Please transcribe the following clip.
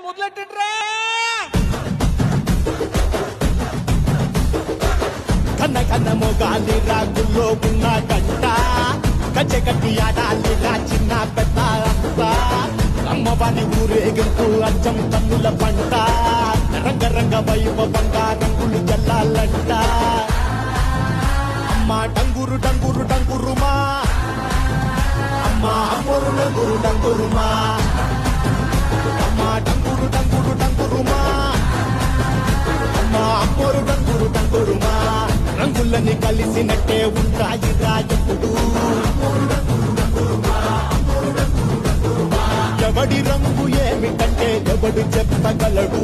మొదలెట్టండ్రా. కన్న కన్న మొగాలి రాగుల్లో ఉన్న గంట గజ్జె కట్టి ఆడాలి రా చిన్న పెద్ద అంతా అమ్మవారి ఊరేగింపు అచ్చం తన్నుల పంట రంగరంగ వైభవంగా రంగులు జల్లాలంట అమ్మ డంగురు డంగురు డంగురుమా అమ్మ అమ్మోరు డంగురు డంగురుమా అమ్మ డంగురు డంగురు డంగురుమా అమ్మ అమ్మోరు డంగురు డంగురుమా రంగులని కలిసినట్టే ఉంటాయి రాజపుడు ఎవడి రంగు ఏమిటంటే ఎవడు చెప్పగలడు